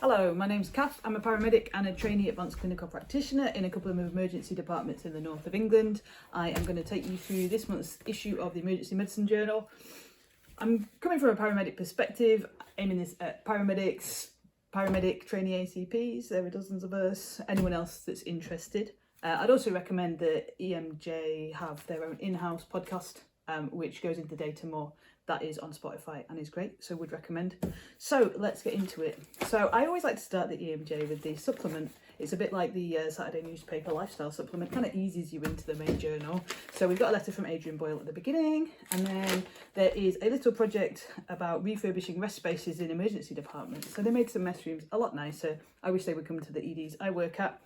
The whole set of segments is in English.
Hello, my name's Kath. I'm a paramedic and a trainee advanced clinical practitioner in a couple of emergency departments in the north of England. I am going to take you through this month's issue of the Emergency Medicine Journal. I'm coming from a paramedic perspective, aiming this at paramedics, paramedic trainee ACPs, there are dozens of us, anyone else that's interested. I'd also recommend that EMJ have their own in-house podcast, which goes into data more. That is on Spotify and is great, so would recommend. So let's get into it. So I always like to start the EMJ with the supplement. It's a bit like the Saturday newspaper lifestyle supplement, kind of eases you into the main journal. So we've got a letter from Adrian Boyle at the beginning, and then there is a little project about refurbishing rest spaces in emergency departments. So they made some mess rooms a lot nicer. I wish they would come to the EDs I work at.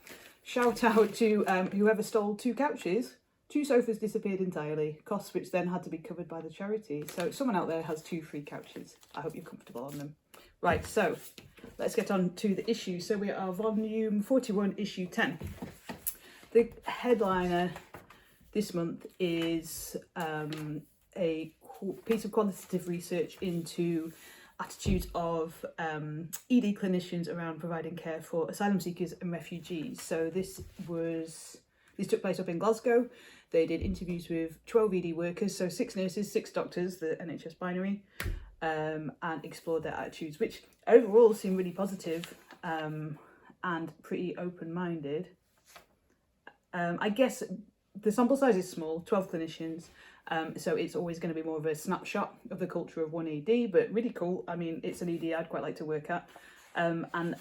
Shout out to whoever stole 2 couches. 2 sofas disappeared entirely, costs which then had to be covered by the charity. So someone out there has 2 free couches. I hope you're comfortable on them. Right, so let's get on to the issue. So we are volume 41, issue 10. The headliner this month is a piece of qualitative research into attitudes of ED clinicians around providing care for asylum seekers and refugees. So this took place up in Glasgow. They did interviews with 12 ED workers, so 6 nurses, 6 doctors, the NHS binary, and explored their attitudes, which overall seem really positive and pretty open-minded. I guess the sample size is small, 12 clinicians, so it's always going to be more of a snapshot of the culture of one ED, but really cool. I mean, it's an ED I'd quite like to work at. And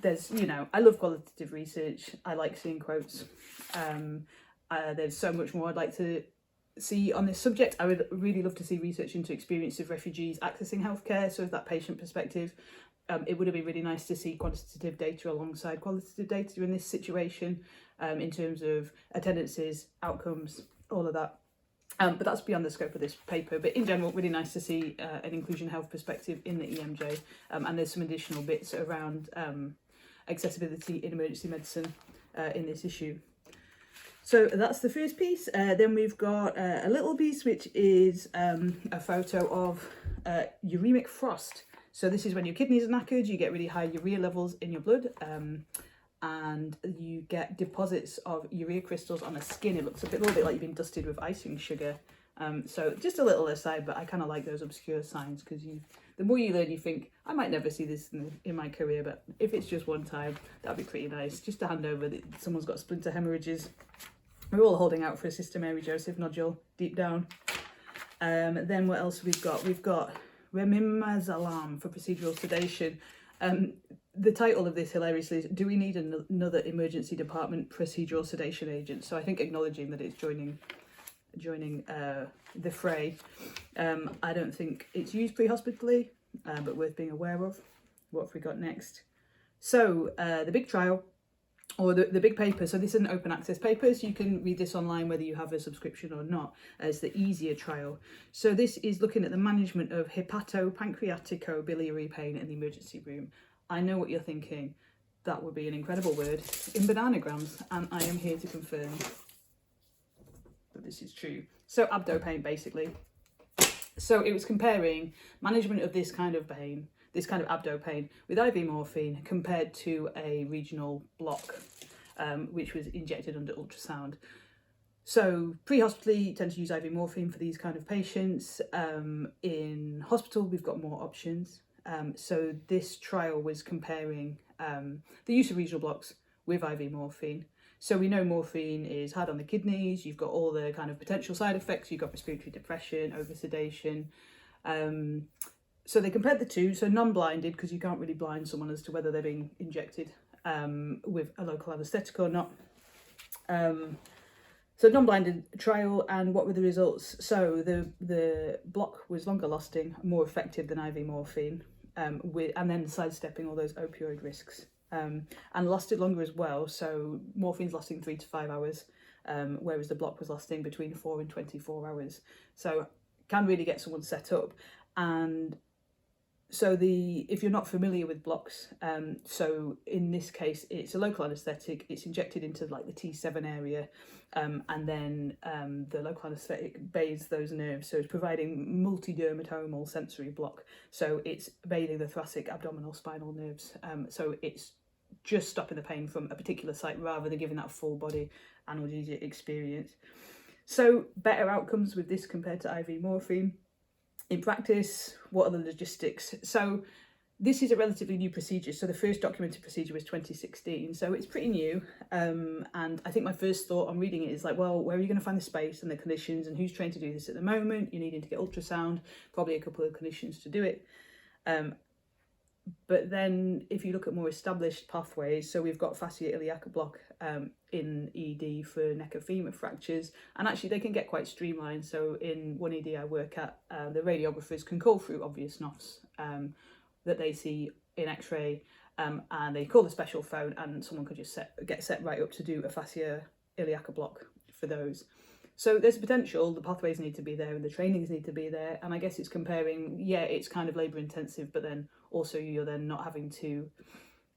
there's, I love qualitative research. I like seeing quotes. There's so much more I'd like to see on this subject. I would really love to see research into experience of refugees accessing healthcare. So, as that patient perspective, it would have been really nice to see quantitative data alongside qualitative data in this situation, in terms of attendances, outcomes, all of that. But that's beyond the scope of this paper. But in general, really nice to see an inclusion health perspective in the EMJ. And there's some additional bits around accessibility in emergency medicine in this issue. So that's the first piece. Then we've got a little piece which is a photo of uremic frost. So this is when your kidneys are knackered, you get really high urea levels in your blood, and you get deposits of urea crystals on the skin. It looks a little bit like you've been dusted with icing sugar. So just a little aside, but I kind of like those obscure signs, because the more you learn, you think, I might never see this in my career, but if it's just one time, that'd be pretty nice. Just to hand over that someone's got splinter hemorrhages. We're all holding out for a Sister Mary Joseph nodule deep down. Then what else we've got? We've got Remimazolam for procedural sedation. The title of this hilariously is, do we need another emergency department procedural sedation agent? So I think acknowledging that it's joining the fray. I don't think it's used pre-hospitally, but worth being aware of. What have we got next? So the big trial, or the big paper. So this is an open access paper, so you can read this online whether you have a subscription or not. It's the easier trial. So this is looking at the management of hepatopancreaticobiliary pain in the emergency room. I know what you're thinking. That would be an incredible word in bananagrams, and I am here to confirm that this is true. So abdo pain, basically. So it was comparing management of this kind of pain, this kind of abdo pain, with IV morphine compared to a regional block, which was injected under ultrasound. So pre-hospitally, you tend to use IV morphine for these kind of patients. In hospital, we've got more options. So this trial was comparing the use of regional blocks with IV morphine. So we know morphine is hard on the kidneys. You've got all the kind of potential side effects. You've got respiratory depression, oversedation. So they compared the two, so non-blinded, because you can't really blind someone as to whether they're being injected with a local anaesthetic or not. So non-blinded trial, and what were the results? So the block was longer lasting, more effective than IV morphine, and then sidestepping all those opioid risks, and lasted longer as well. So morphine's lasting 3 to 5 hours, whereas the block was lasting between 4 and 24 hours. So can really get someone set up. And if you're not familiar with blocks, so in this case it's a local anaesthetic, it's injected into like the T7 area, and then the local anaesthetic bathes those nerves, so it's providing multi-dermatomal sensory block, so it's bathing the thoracic, abdominal, spinal nerves, so it's just stopping the pain from a particular site rather than giving that full body analgesia experience. So better outcomes with this compared to IV morphine. In practice, what are the logistics? So this is a relatively new procedure. So the first documented procedure was 2016. So it's pretty new. And I think my first thought on reading it is like, well, where are you going to find the space and the clinicians and who's trained to do this at the moment? You're needing to get ultrasound, probably a couple of clinicians to do it. But then if you look at more established pathways, so we've got fascia iliaca block in ED for neck and femur fractures, and actually they can get quite streamlined. So in one ED I work at, the radiographers can call through obvious NOFs that they see in X-ray, and they call a special phone and someone could just get set right up to do a fascia iliaca block for those. So there's potential, the pathways need to be there and the trainings need to be there, and I guess it's comparing, yeah, it's kind of labour intensive, but then also you're then not having to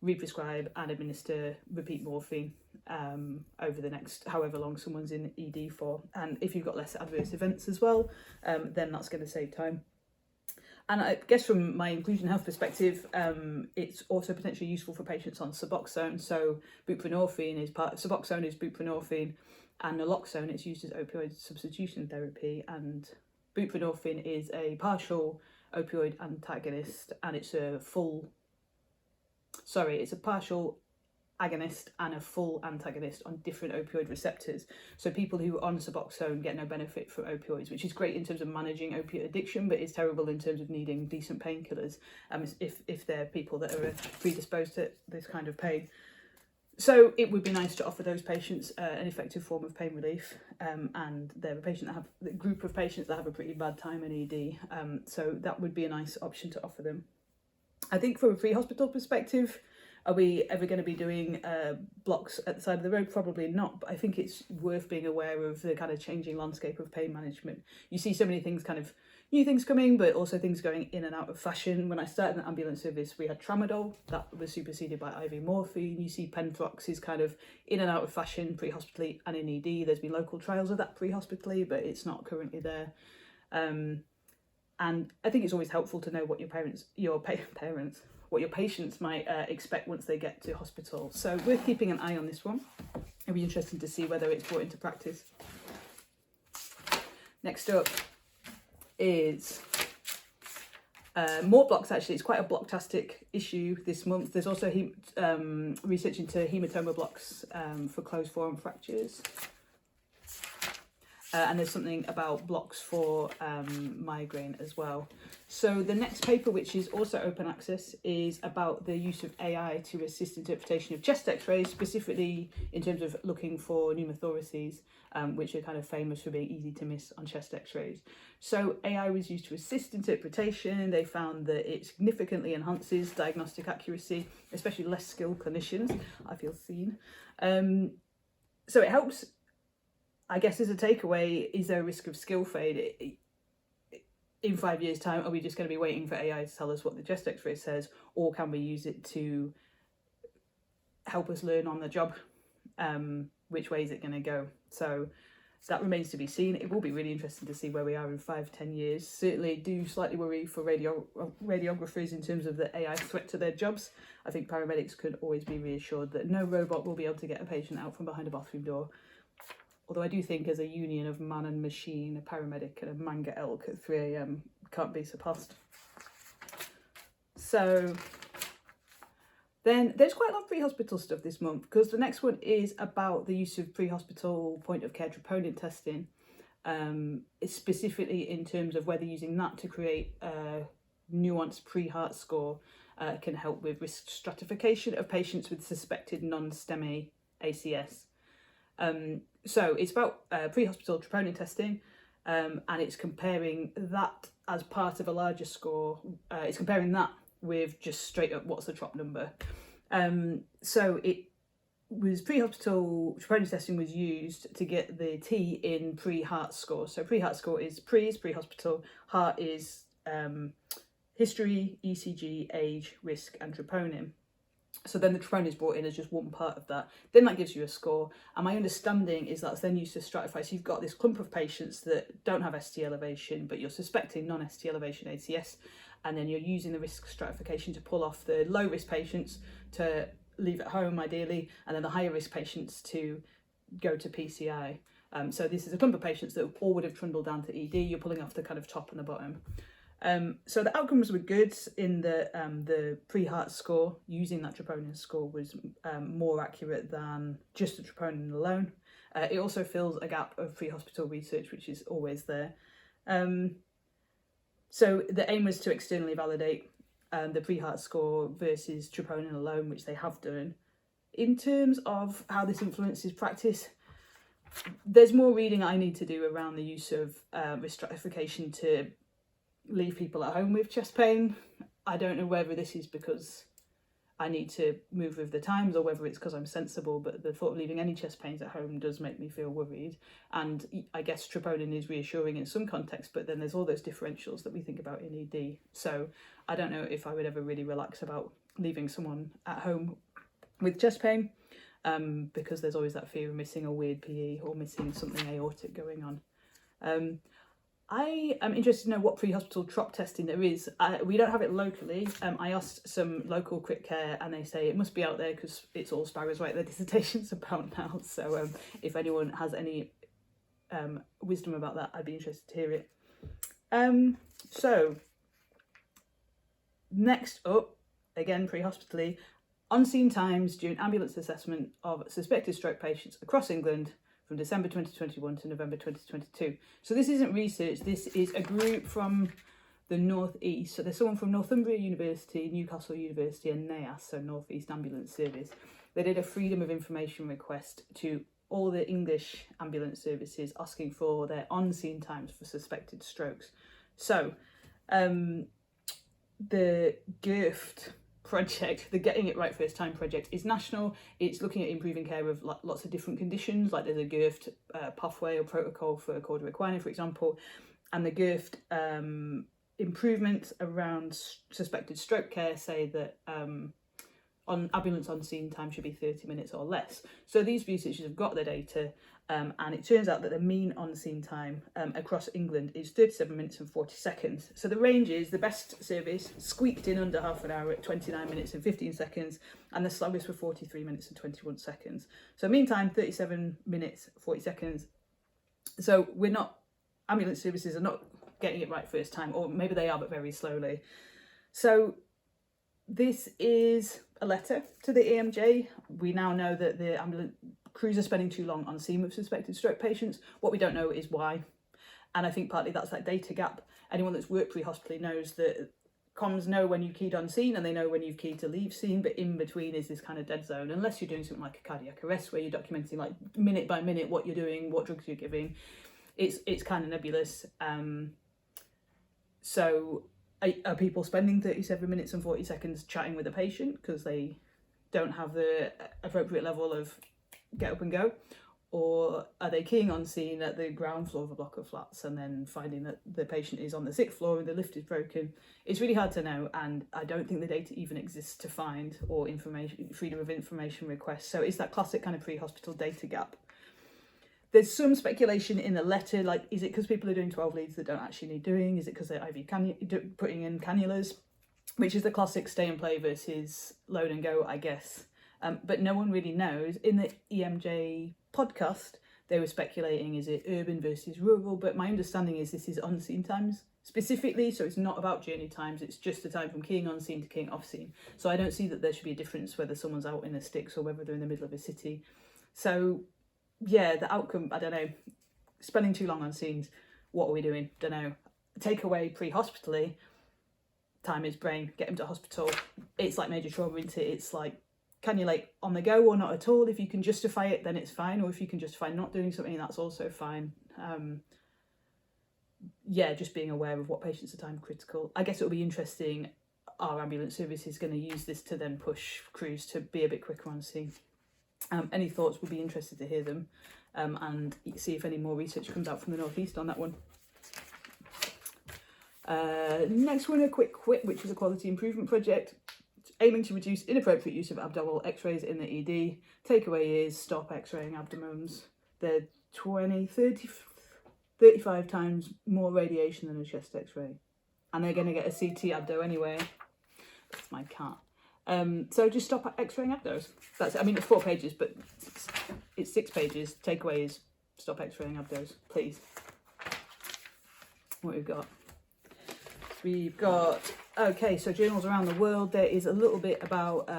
re-prescribe and administer repeat morphine over the next however long someone's in ED for. And if you've got less adverse events as well, then that's going to save time. And I guess from my inclusion health perspective, it's also potentially useful for patients on Suboxone. So buprenorphine is part of Suboxone is buprenorphine, and naloxone is used as opioid substitution therapy. And buprenorphine is a partial opioid antagonist, and it's a partial agonist and a full antagonist on different opioid receptors. So people who are on Suboxone get no benefit from opioids, which is great in terms of managing opiate addiction, but is terrible in terms of needing decent painkillers if they're people that are predisposed to this kind of pain. So it would be nice to offer those patients an effective form of pain relief, and they're a group of patients that have a pretty bad time in ED, so that would be a nice option to offer them. I think from a pre-hospital perspective, are we ever going to be doing blocks at the side of the road? Probably not, but I think it's worth being aware of the kind of changing landscape of pain management. You see so many things, kind of new things coming, but also things going in and out of fashion. When I started in the ambulance service, we had tramadol, that was superseded by IV morphine. You see Penthrox is kind of in and out of fashion pre-hospitally and in ED. There's been local trials of that pre-hospitally, but it's not currently there. And I think it's always helpful to know what what your patients might expect once they get to hospital. So we're keeping an eye on this one. It'll be interesting to see whether it's brought into practice. Next up is more blocks, actually. It's quite a blocktastic issue this month. There's also research into hematoma blocks for closed forearm fractures. And there's something about blocks for migraine as well. So the next paper, which is also open access, is about the use of AI to assist interpretation of chest x-rays, specifically in terms of looking for pneumothoraces, which are kind of famous for being easy to miss on chest x-rays. So AI was used to assist interpretation. They found that it significantly enhances diagnostic accuracy, especially less skilled clinicians. I feel seen. So it helps. I guess as a takeaway, is there a risk of skill fade? In 5 years' time, are we just going to be waiting for AI to tell us what the chest x-ray says, or can we use it to help us learn on the job? Which way is it going to go? So that remains to be seen. It will be really interesting to see where we are in 5-10 years. Certainly do slightly worry for radiographers in terms of the AI threat to their jobs. I think paramedics could always be reassured that no robot will be able to get a patient out from behind a bathroom door. Although I do think as a union of man and machine, a paramedic and a manga elk at 3 AM can't be surpassed. So then there's quite a lot of pre-hospital stuff this month, because the next one is about the use of pre-hospital point of care troponin testing, specifically in terms of whether using that to create a nuanced pre-heart score can help with risk stratification of patients with suspected non-STEMI ACS. So it's about pre-hospital troponin testing, and it's comparing that as part of a larger score. It's comparing that with just straight up what's the trop number. So it was pre-hospital troponin testing was used to get the T in pre-heart score. So pre-heart score is pre-hospital, heart is history, ECG, age, risk, and troponin. So then the troponin is brought in as just one part of that. Then that gives you a score. And my understanding is that's then used to stratify. So you've got this clump of patients that don't have ST elevation, but you're suspecting non-ST elevation ACS. And then you're using the risk stratification to pull off the low risk patients to leave at home ideally, and then the higher risk patients to go to PCI. So this is a clump of patients that all would have trundled down to ED. You're pulling off the kind of top and the bottom. So the outcomes were good in the pre-heart score. Using that troponin score was more accurate than just the troponin alone. It also fills a gap of pre-hospital research, which is always there. So the aim was to externally validate the pre-heart score versus troponin alone, which they have done. In terms of how this influences practice, there's more reading I need to do around the use of risk stratification to leave people at home with chest pain. I don't know whether this is because I need to move with the times or whether it's because I'm sensible, but the thought of leaving any chest pains at home does make me feel worried. And I guess troponin is reassuring in some contexts, but then there's all those differentials that we think about in ED. So I don't know if I would ever really relax about leaving someone at home with chest pain, because there's always that fear of missing a weird PE or missing something aortic going on. I am interested to know what pre-hospital trop testing there is. We don't have it locally. I asked some local crit care and they say it must be out there because it's all sparrows write their dissertations about now. So if anyone has any wisdom about that, I'd be interested to hear it. So next up, again pre-hospitally, on-scene times during ambulance assessment of suspected stroke patients across England from December 2021 to November 2022. So this isn't research, this is a group from the North East. So there's someone from Northumbria University, Newcastle University and NEAS, so North East Ambulance Service. They did a Freedom of Information request to all the English ambulance services asking for their on-scene times for suspected strokes. So the GIRFT project, the Getting It Right First Time project, is national. It's looking at improving care of lots of different conditions, like there's a GIRFT pathway or protocol for cauda equina, for example, and the GIRFT improvements around suspected stroke care say that on ambulance on scene time should be 30 minutes or less. So these researchers have got the data, and it turns out that the mean on scene time across England is 37 minutes and 40 seconds. So the range is the best service squeaked in under half an hour at 29 minutes and 15 seconds, and the slowest were 43 minutes and 21 seconds. So mean time 37 minutes 40 seconds. So we're not, ambulance services are not getting it right first time, or maybe they are but very slowly. So this is a letter to the EMJ. We now know that the ambulance crews are spending too long on scene with suspected stroke patients. What we don't know is why. And I think partly that's that data gap. Anyone that's worked pre-hospitally knows that comms know when you keyed on scene and they know when you've keyed to leave scene, but in between is this kind of dead zone, unless you're doing something like a cardiac arrest where you're documenting like minute by minute what you're doing, what drugs you're giving. It's kind of nebulous. So are people spending 37 minutes and 40 seconds chatting with a patient because they don't have the appropriate level of get up and go? Or are they keying on scene at the ground floor of a block of flats and then finding that the patient is on the 6th floor and the lift is broken? It's really hard to know, and I don't think the data even exists to find, or information, freedom of information requests. So it's that classic kind of pre-hospital data gap. There's some speculation in the letter, like, is it because people are doing 12 leads that don't actually need doing? Is it because they're putting in cannulas? Which is the classic stay and play versus load and go, I guess. But no one really knows. In the EMJ podcast, they were speculating, is it urban versus rural? But my understanding is this is on-scene times specifically, so it's not about journey times, it's just the time from keying on scene to keying off scene. So I don't see that there should be a difference whether someone's out in the sticks or whether they're in the middle of a city. So yeah, the outcome, I don't know. Spending too long on scenes, what are we doing? Don't know. Take away pre-hospitally, time is brain, get him to hospital. It's like major trauma, isn't it? It's like, cannulate on the go or not at all. If you can justify it, then it's fine. Or if you can justify not doing something, that's also fine. Yeah, just being aware of what patients are time critical. I guess it'll be interesting, our ambulance service is going to use this to then push crews to be a bit quicker on scene. Any thoughts, would be interested to hear them, and see if any more research comes out from the North East on that one. Next one, a quick quit, which is a quality improvement project aiming to reduce inappropriate use of abdominal x-rays in the ED. Takeaway is stop x-raying abdomens. They're 20, 30, 35 times more radiation than a chest x-ray. And they're going to get a CT abdo anyway. That's my cat. So just stop x-raying abdos. That's it. I mean, it's 4 pages, but it's 6 pages. Takeaway is stop x-raying abdos, please. What we've got? We've got, okay, so journals around the world. There is a little bit about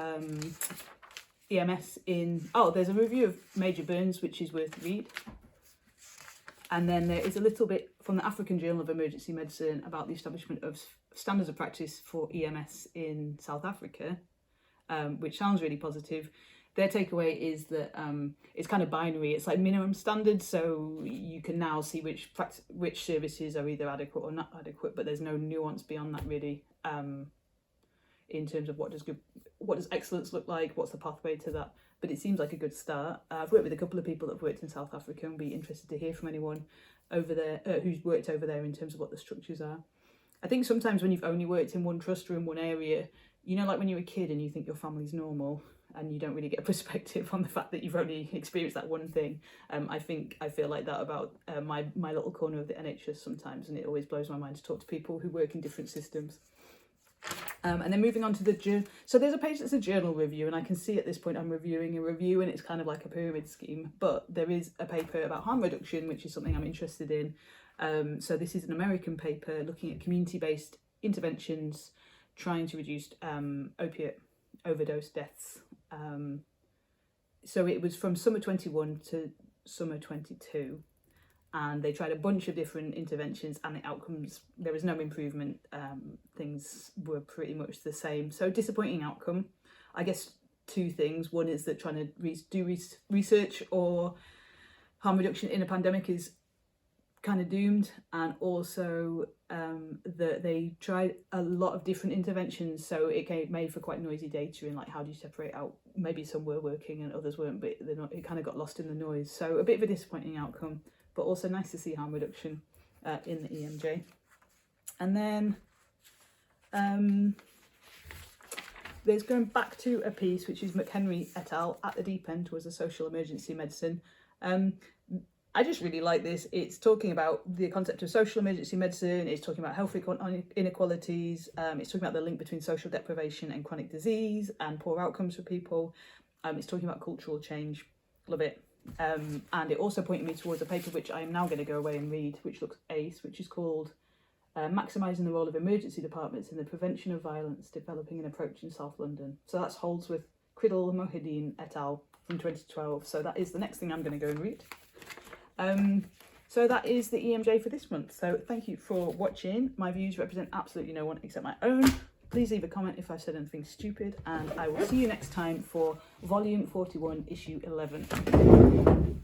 EMS in, there's a review of major burns, which is worth read. And then there is a little bit from the African Journal of Emergency Medicine about the establishment of standards of practice for EMS in South Africa, which sounds really positive. Their takeaway is that it's kind of binary. It's like minimum standards, so you can now see which services are either adequate or not adequate, but there's no nuance beyond that really, in terms of what does excellence look like, what's the pathway to that. But it seems like a good start. I've worked with a couple of people that have worked in South Africa and be interested to hear from anyone over there who's worked over there in terms of what the structures are. I think sometimes when you've only worked in one trust or in one area, you know, like when you're a kid and you think your family's normal, and you don't really get a perspective on the fact that you've only experienced that one thing. I feel like that about my little corner of the NHS sometimes, and it always blows my mind to talk to people who work in different systems. And then moving on to the journal. So there's a page that's a journal review, and I can see at this point I'm reviewing a review, and it's kind of like a pyramid scheme. But there is a paper about harm reduction, which is something I'm interested in. So this is an American paper looking at community-based interventions trying to reduce opiate overdose deaths. So it was from summer 21 to summer 22, and they tried a bunch of different interventions, and the outcomes, there was no improvement. Things were pretty much the same. So disappointing outcome. I guess 2 things. One is that trying to do research or harm reduction in a pandemic is kind of doomed, and also that they tried a lot of different interventions, so it made for quite noisy data in like how do you separate out, maybe some were working and others weren't, but it kind of got lost in the noise. So a bit of a disappointing outcome, but also nice to see harm reduction in the EMJ. And then there's going back to a piece which is McHenry et al. At the Deep End was a social emergency medicine. I just really like this. It's talking about the concept of social emergency medicine. It's talking about health inequalities. It's talking about the link between social deprivation and chronic disease and poor outcomes for people. It's talking about cultural change. Love it. And it also pointed me towards a paper which I am now going to go away and read, which looks ace, which is called Maximising the Role of Emergency Departments in the Prevention of Violence, Developing an Approach in South London. So that's Holdsworth, Criddle, Mohideen et al. From 2012. So that is the next thing I'm going to go and read. So that is the EMJ for this month. So thank you for watching. My views represent absolutely no one except my own. Please leave a comment if I've said anything stupid, and I will see you next time for volume 41, issue 11.